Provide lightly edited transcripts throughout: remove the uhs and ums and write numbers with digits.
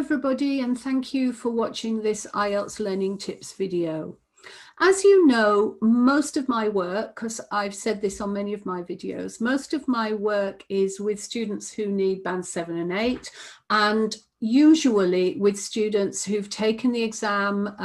everybody, and thank you for watching this IELTS Learning Tips video. As you know, most of my work, because I've said this on many of my videos, most of my work is with students who need Band 7 and 8, and usually with students who've taken the exam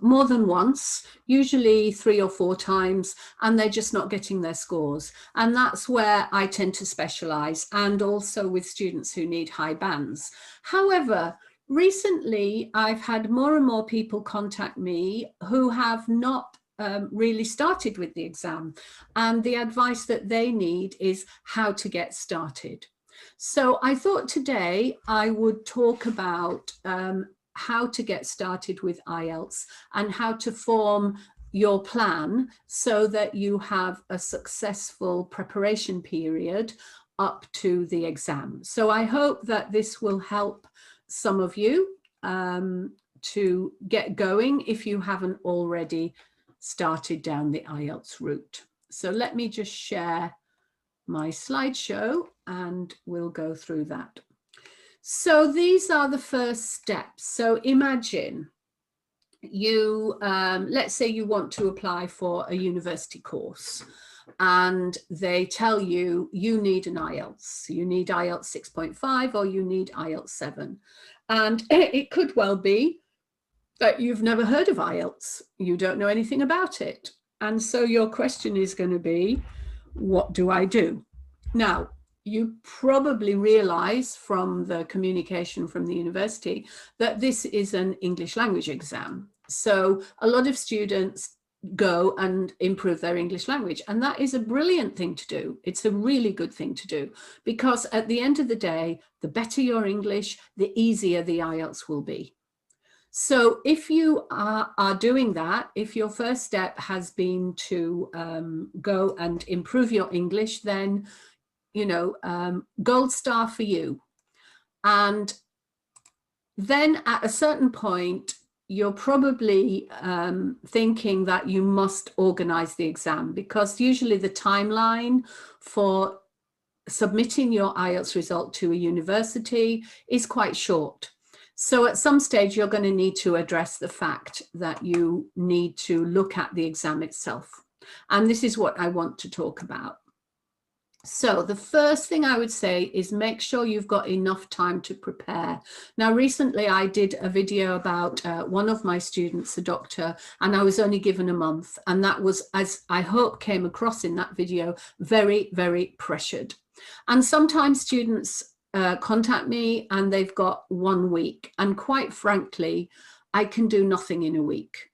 more than once, usually 3 or 4 times, and they're just not getting their scores. And that's where I tend to specialize, and also with students who need high bands. However, recently, I've had more and more people contact me who have not really started with the exam, and the advice that they need is how to get started. So I thought today I would talk about how to get started with IELTS and how to form your plan so that you have a successful preparation period up to the exam. So I hope that this will help some of you to get going if you haven't already started down the IELTS route. So let me just share my slideshow and we'll go through that. So these are the first steps. So imagine you, let's say you want to apply for a university course, and they tell you you need an IELTS. You need IELTS 6.5 or you need IELTS 7. And it could well be that you've never heard of IELTS. You don't know anything about it. And so your question is going to be, what do I do? Now, you probably realize from the communication from the university that this is an English language exam. So a lot of students go and improve their English language, and that is a brilliant thing to do. It's a really good thing to do, because at the end of the day, the better your English, the easier the IELTS will be. So if you are doing that, if your first step has been to go and improve your English, then, you know, gold star for you. And then at a certain point, you're probably thinking that you must organize the exam, because usually the timeline for submitting your IELTS result to a university is quite short. So at some stage, you're going to need to address the fact that you need to look at the exam itself. And this is what I want to talk about. So the first thing I would say is make sure you've got enough time to prepare. Now, recently I did a video about one of my students, a doctor, and I was only given a month. And that was, as I hope came across in that video, very, very pressured. And sometimes students contact me and they've got 1 week. And quite frankly, I can do nothing in a week.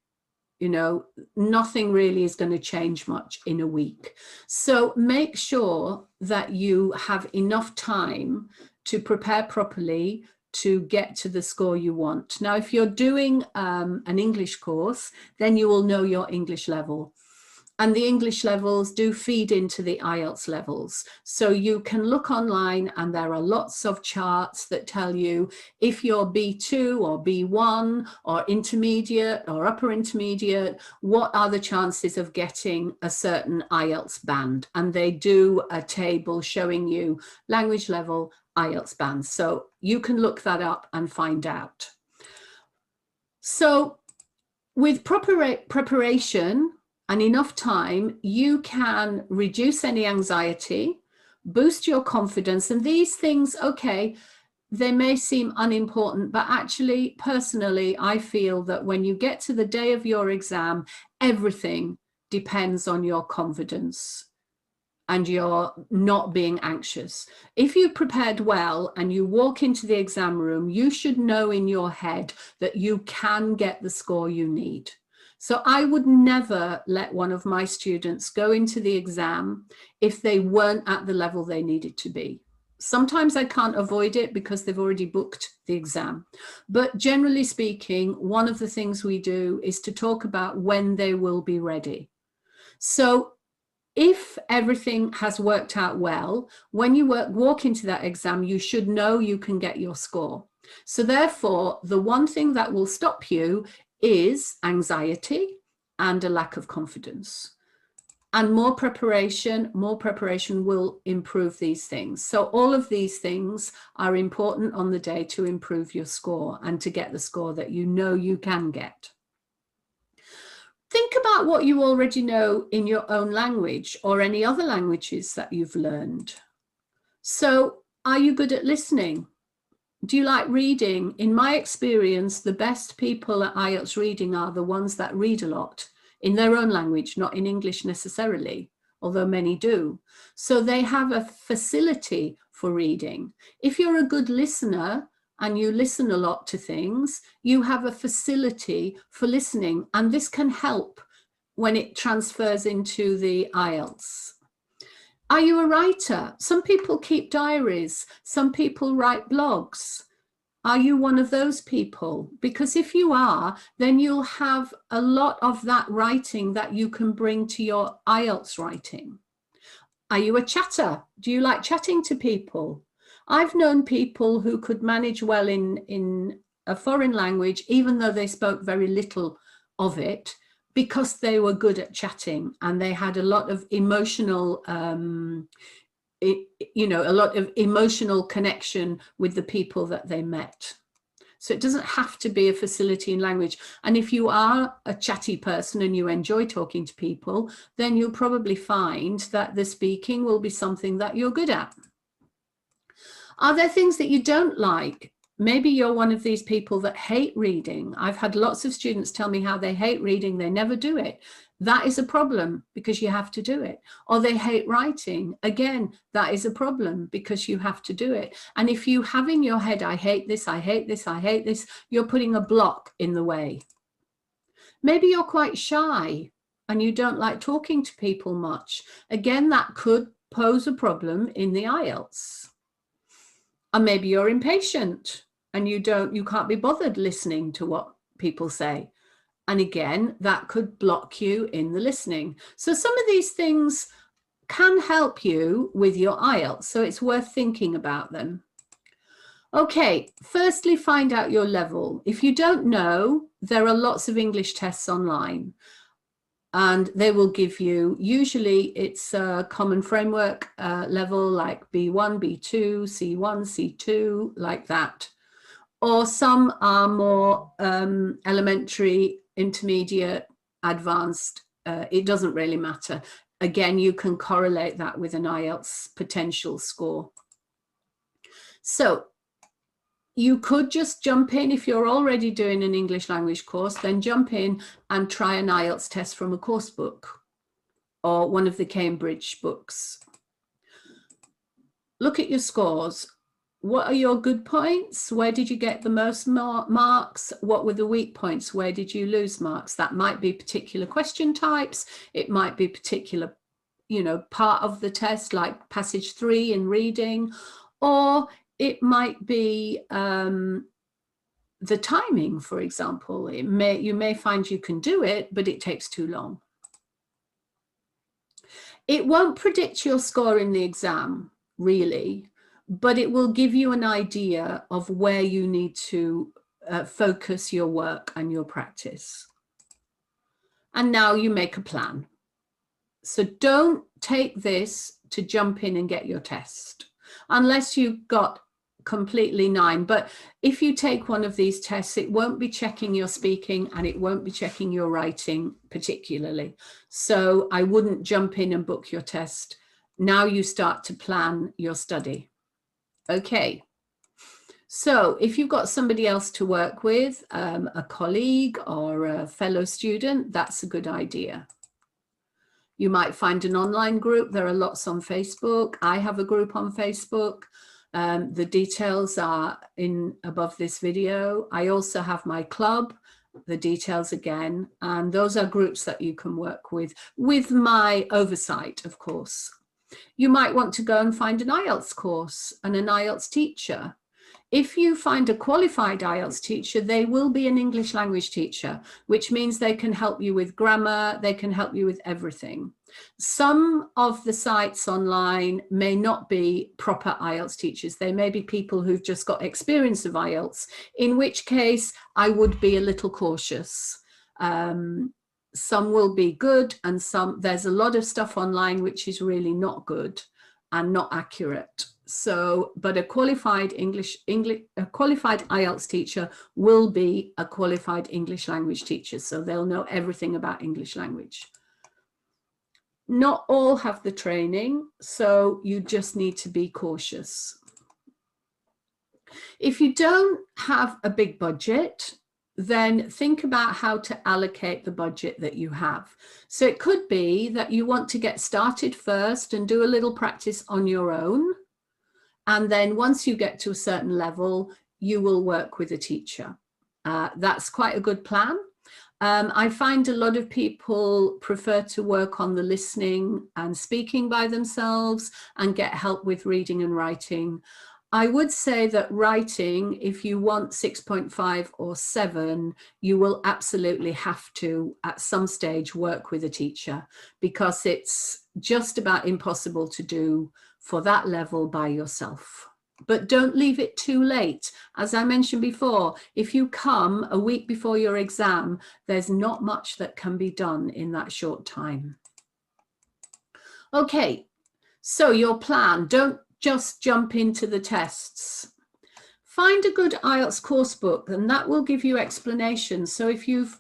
You know, nothing really is going to change much in a week. So make sure that you have enough time to prepare properly to get to the score you want. Now, if you're doing an English course, then you will know your English level. And the English levels do feed into the IELTS levels. So you can look online and there are lots of charts that tell you if you're B2 or B1 or intermediate or upper intermediate, what are the chances of getting a certain IELTS band. And they do a table showing you language level IELTS bands. So you can look that up and find out. So with proper preparation and enough time, you can reduce any anxiety, boost your confidence. And these things, okay, they may seem unimportant, but actually, personally, I feel that when you get to the day of your exam, everything depends on your confidence and you're not being anxious. If you prepared well and you walk into the exam room, you should know in your head that you can get the score you need. So I would never let one of my students go into the exam if they weren't at the level they needed to be. Sometimes I can't avoid it because they've already booked the exam. But generally speaking, one of the things we do is to talk about when they will be ready. So if everything has worked out well, when you walk into that exam, you should know you can get your score. So therefore, the one thing that will stop you is anxiety and a lack of confidence. And more preparation will improve these things. So all of these things are important on the day to improve your score and to get the score that you know you can get. Think about what you already know in your own language or any other languages that you've learned. So are you good at listening? Do you like reading? In my experience, the best people at IELTS reading are the ones that read a lot in their own language, not in English necessarily, although many do. So they have a facility for reading. If you're a good listener and you listen a lot to things, you have a facility for listening, and this can help when it transfers into the IELTS. Are you a writer? Some people keep diaries. Some people write blogs. Are you one of those people? Because if you are, then you'll have a lot of that writing that you can bring to your IELTS writing. Are you a chatter? Do you like chatting to people? I've known people who could manage well in a foreign language, even though they spoke very little of it, because they were good at chatting and they had a lot of emotional a lot of emotional connection with the people that they met. So it doesn't have to be a facility in language. And if you are a chatty person and you enjoy talking to people, then you'll probably find that the speaking will be something that you're good at. Are there things that you don't like? Maybe you're one of these people that hate reading. I've had lots of students tell me how they hate reading, they never do it. That is a problem because you have to do it. Or they hate writing. Again, that is a problem because you have to do it. And if you have in your head, I hate this, I hate this, I hate this, you're putting a block in the way. Maybe you're quite shy and you don't like talking to people much. Again, that could pose a problem in the IELTS. Or maybe you're impatient and you can't be bothered listening to what people say. And again, that could block you in the listening. So some of these things can help you with your IELTS, so it's worth thinking about them. Okay, firstly, find out your level. If you don't know, there are lots of English tests online. And they will give you, usually it's a common framework level like B1, B2, C1, C2, like that. Or some are more elementary, intermediate, advanced. It doesn't really matter. Again, you can correlate that with an IELTS potential score. So you could just jump in if you're already doing an English language course, then jump in and try an IELTS test from a course book or one of the Cambridge books. Look at your scores. What are your good points? Where did you get the most marks? What were the weak points? Where did you lose marks? That might be particular question types. It might be particular, part of the test, like passage 3 in reading, or it might be the timing, for example. You may find you can do it, but it takes too long. It won't predict your score in the exam, really, but it will give you an idea of where you need to focus your work and your practice. And now you make a plan. So don't take this to jump in and get your test, unless you've got completely 9. But if you take one of these tests, it won't be checking your speaking and it won't be checking your writing particularly. So I wouldn't jump in and book your test. Now you start to plan your study. Okay. So if you've got somebody else to work with, a colleague or a fellow student, that's a good idea. You might find an online group. There are lots on Facebook. I have a group on Facebook. The details are above this video. I also have my club, the details again, and those are groups that you can work with my oversight, of course. You might want to go and find an IELTS course and an IELTS teacher. If you find a qualified IELTS teacher, they will be an English language teacher, which means they can help you with grammar, they can help you with everything. Some of the sites online may not be proper IELTS teachers. They may be people who've just got experience of IELTS, in which case I would be a little cautious. some will be good, and there's a lot of stuff online which is really not good and not accurate. So, but a qualified IELTS teacher will be a qualified English language teacher, so they'll know everything about English language. Not all have the training, so you just need to be cautious. If you don't have a big budget, then think about how to allocate the budget that you have. So it could be that you want to get started first and do a little practice on your own. And then once you get to a certain level, you will work with a teacher. That's quite a good plan. I find a lot of people prefer to work on the listening and speaking by themselves and get help with reading and writing. I would say that writing, if you want 6.5 or 7, you will absolutely have to, at some stage, work with a teacher, because it's just about impossible to do for that level by yourself. But don't leave it too late. As I mentioned before, if you come a week before your exam, there's not much that can be done in that short time. Okay, so your plan, don't just jump into the tests. Find a good IELTS course book, and that will give you explanations. So if you've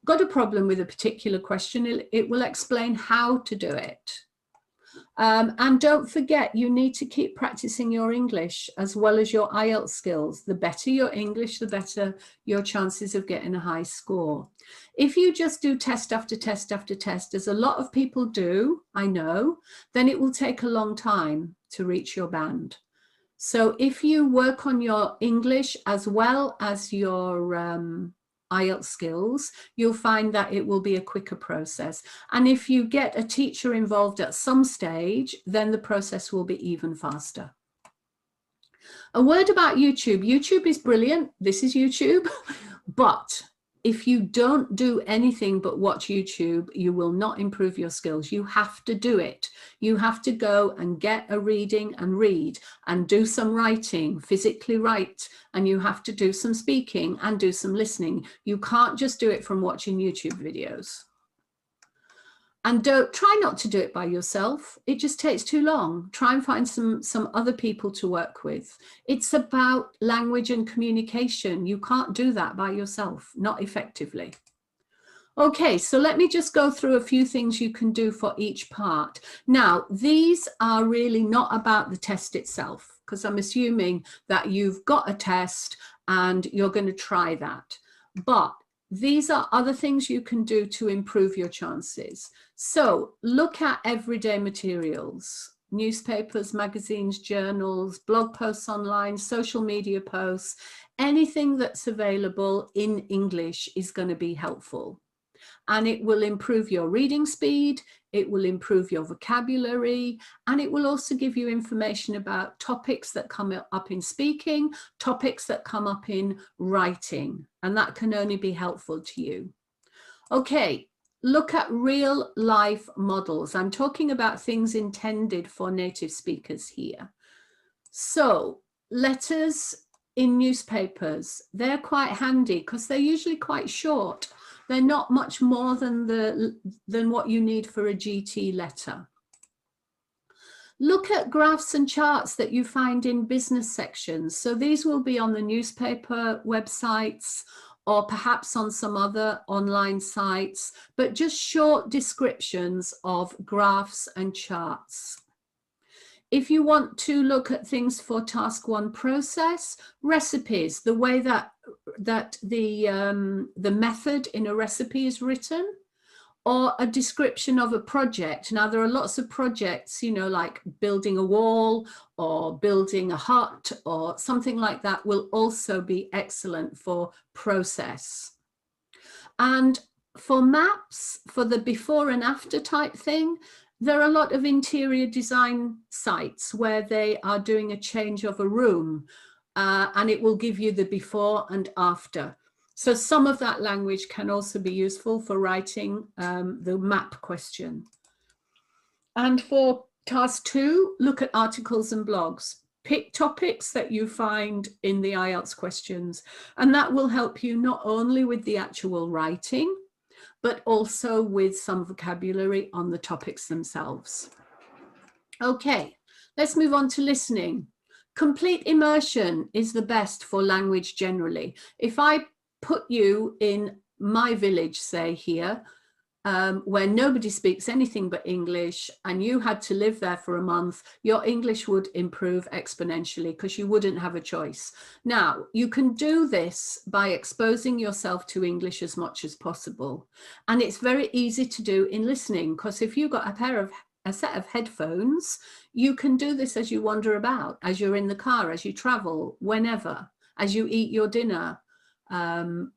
got a problem with a particular question, it will explain how to do it. And don't forget, you need to keep practicing your English as well as your IELTS skills. The better your English, the better your chances of getting a high score. If you just do test after test after test, as a lot of people do, I know, then it will take a long time to reach your band. So if you work on your English as well as your IELTS skills, you'll find that it will be a quicker process. And if you get a teacher involved at some stage, then the process will be even faster. A word about YouTube. YouTube is brilliant. This is YouTube. But if you don't do anything but watch YouTube, you will not improve your skills. You have to do it. You have to go and get a reading and read and do some writing, physically write, and you have to do some speaking and do some listening. You can't just do it from watching YouTube videos. And try not to do it by yourself. It just takes too long. Try and find some other people to work with. It's about language and communication. You can't do that by yourself, not effectively. Okay, so let me just go through a few things you can do for each part. Now, these are really not about the test itself, because I'm assuming that you've got a test and you're going to try that. But these are other things you can do to improve your chances. So look at everyday materials, newspapers, magazines, journals, blog posts online, social media posts. Anything that's available in English is going to be helpful. And it will improve your reading speed, it will improve your vocabulary, and it will also give you information about topics that come up in speaking, topics that come up in writing, and that can only be helpful to you. Okay, look at real life models. I'm talking about things intended for native speakers here. So letters in newspapers, they're quite handy because they're usually quite short. They're not much more than what you need for a GT letter. Look at graphs and charts that you find in business sections. So these will be on the newspaper websites or perhaps on some other online sites, but just short descriptions of graphs and charts. If you want to look at things for task 1 process, recipes, the way that the method in a recipe is written, or a description of a project. Now, there are lots of projects, you know, like building a wall or building a hut or something like that will also be excellent for process. And for maps, for the before and after type thing, there are a lot of interior design sites where they are doing a change of a room and it will give you the before and after. So some of that language can also be useful for writing the map question. And for task 2, look at articles and blogs. Pick topics that you find in the IELTS questions, and that will help you not only with the actual writing, but also with some vocabulary on the topics themselves. Okay, let's move on to listening. Complete immersion is the best for language generally. If I put you in my village, say here, where nobody speaks anything but English, and you had to live there for a month, your English would improve exponentially because you wouldn't have a choice. Now, you can do this by exposing yourself to English as much as possible. And it's very easy to do in listening, because if you've got a set of headphones, you can do this as you wander about, as you're in the car, as you travel, whenever, as you eat your dinner,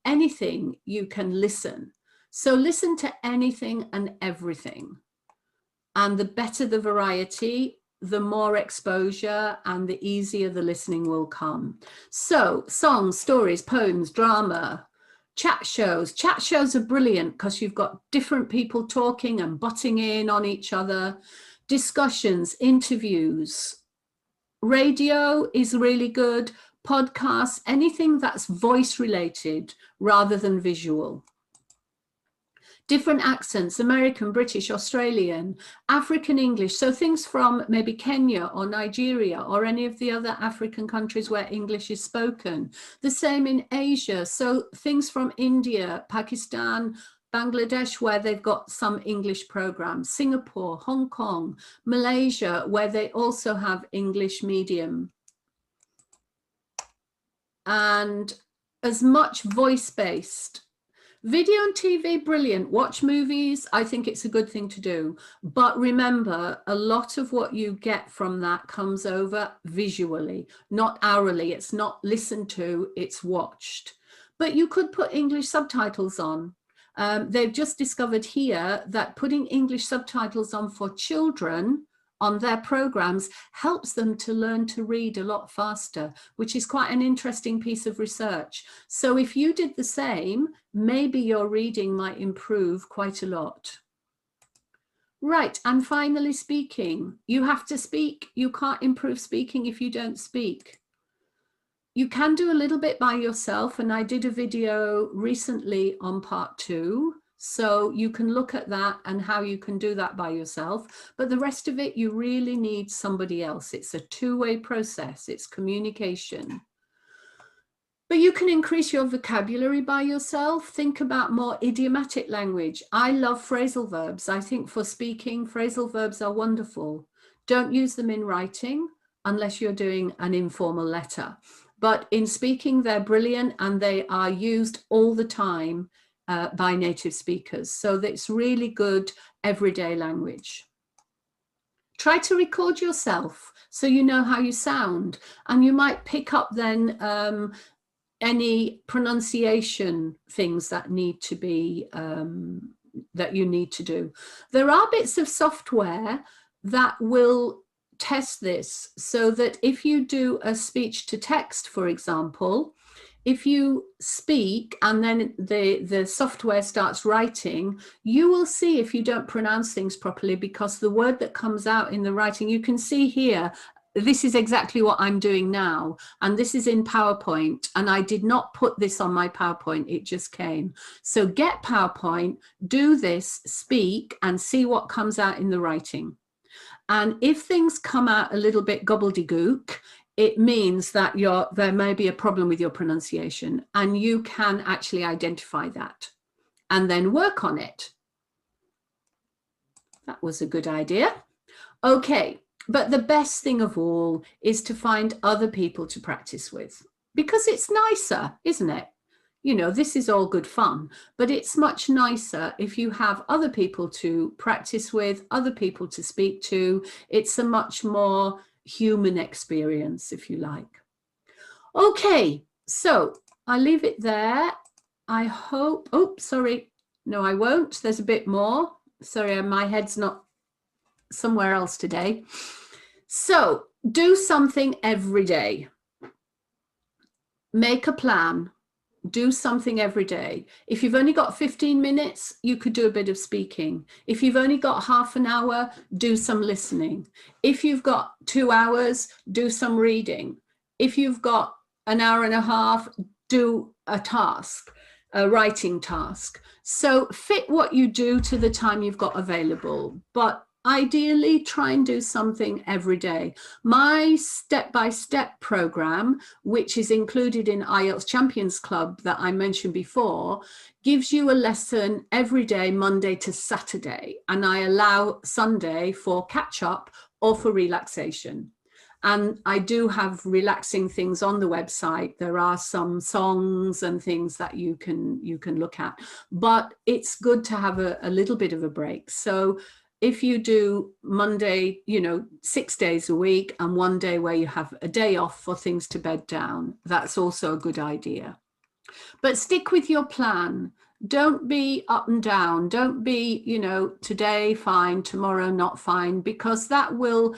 anything you can listen. So listen to anything and everything. And the better the variety, the more exposure and the easier the listening will come. So songs, stories, poems, drama, chat shows. Chat shows are brilliant because you've got different people talking and butting in on each other. Discussions, interviews. Radio is really good. Podcasts, anything that's voice related rather than visual. Different accents, American, British, Australian, African English. So things from maybe Kenya or Nigeria or any of the other African countries where English is spoken. The same in Asia. So things from India, Pakistan, Bangladesh, where they've got some English programs, Singapore, Hong Kong, Malaysia, where they also have English medium. And as much voice-based. Video and TV, brilliant. Watch movies. I think it's a good thing to do. But remember, a lot of what you get from that comes over visually, not orally. It's not listened to, it's watched. But you could put English subtitles on. They've just discovered here that putting English subtitles on for children on their programs helps them to learn to read a lot faster, which is quite an interesting piece of research. So if you did the same, maybe your reading might improve quite a lot. Right, and finally speaking. You have to speak. You can't improve speaking if you don't speak. You can do a little bit by yourself, and I did a video recently on part 2. So you can look at that and how you can do that by yourself. But the rest of it, you really need somebody else. It's a two-way process. It's communication. But you can increase your vocabulary by yourself. Think about more idiomatic language. I love phrasal verbs. I think for speaking, phrasal verbs are wonderful. Don't use them in writing unless you're doing an informal letter. But in speaking, they're brilliant and they are used all the time by native speakers. So that's really good everyday language. Try to record yourself so you know how you sound, and you might pick up then any pronunciation things that need to be, that you need to do. There are bits of software that will test this, so that if you do a speech to text, for example, if you speak and then the software starts writing, you will see if you don't pronounce things properly, because the word that comes out in the writing, you can see here, this is exactly what I'm doing now. And this is in PowerPoint. And I did not put this on my PowerPoint. It just came. So get PowerPoint, do this, speak, and see what comes out in the writing. And if things come out a little bit gobbledygook, it means that there may be a problem with your pronunciation, and you can actually identify that and then work on it. That was a good idea. Okay, but the best thing of all is to find other people to practice with, because it's nicer, isn't it? You know, this is all good fun, but it's much nicer if you have other people to practice with, other people to speak to. It's a much more human experience, if you like. Okay, so I'll leave it there. I hope, oh, sorry, no, I won't. There's a bit more. Sorry, my head's not somewhere else today. So do something every day. Make a plan. Do something every day. If you've only got 15 minutes, you could do a bit of speaking. If you've only got half an hour, do some listening. If you've got 2 hours, do some reading. If you've got an hour and a half, do a task. writing task. So fit what you do to the time you've got available, but ideally try and do something every day. My step-by-step program, which is included in IELTS Champions Club that I mentioned before, gives you a lesson every day, Monday to Saturday, and I allow Sunday for catch-up or for relaxation. And I do have relaxing things on the website. There are some songs and things that you can look at, but it's good to have a little bit of a break. So if you do Monday, 6 days a week, and one day where you have a day off for things to bed down, that's also a good idea. But stick with your plan. Don't be up and down. Don't be, today fine, tomorrow not fine, because that will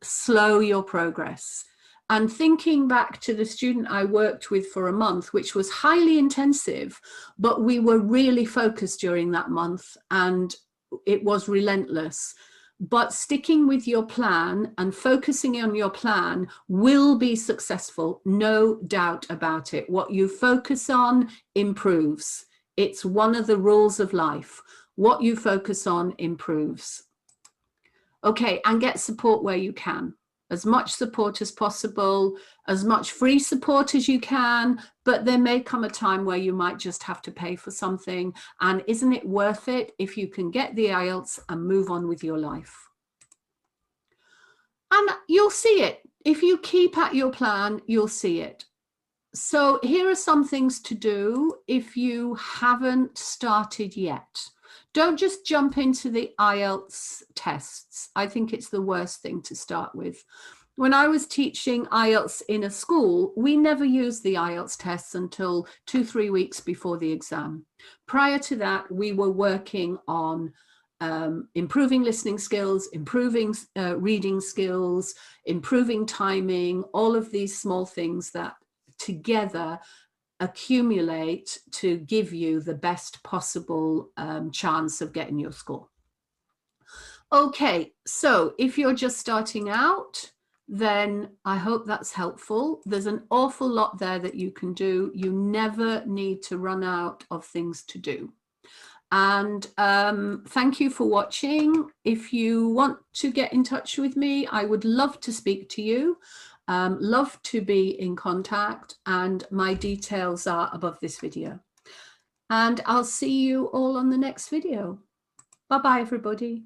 slow your progress. And thinking back to the student I worked with for a month, which was highly intensive, but we were really focused during that month and it was relentless. But sticking with your plan and focusing on your plan will be successful, no doubt about it. What you focus on improves. It's one of the rules of life. What you focus on improves. Okay, and get support where you can. As much support as possible, as much free support as you can, but there may come a time where you might just have to pay for something. And isn't it worth it if you can get the IELTS and move on with your life? And you'll see it. If you keep at your plan, you'll see it. So here are some things to do if you haven't started yet. Don't just jump into the IELTS tests. I think it's the worst thing to start with. When I was teaching IELTS in a school, we never used the IELTS tests until 2-3 weeks before the exam. Prior to that, we were working on improving listening skills, improving reading skills, improving timing, all of these small things that together accumulate to give you the best possible chance of getting your score. Okay, so if you're just starting out, then I hope that's helpful. There's an awful lot there that you can do. You never need to run out of things to do. And thank you for watching. If you want to get in touch with me, I would love to speak to you. Love to be in contact, and my details are above this video. And I'll see you all on the next video. Bye-bye, everybody.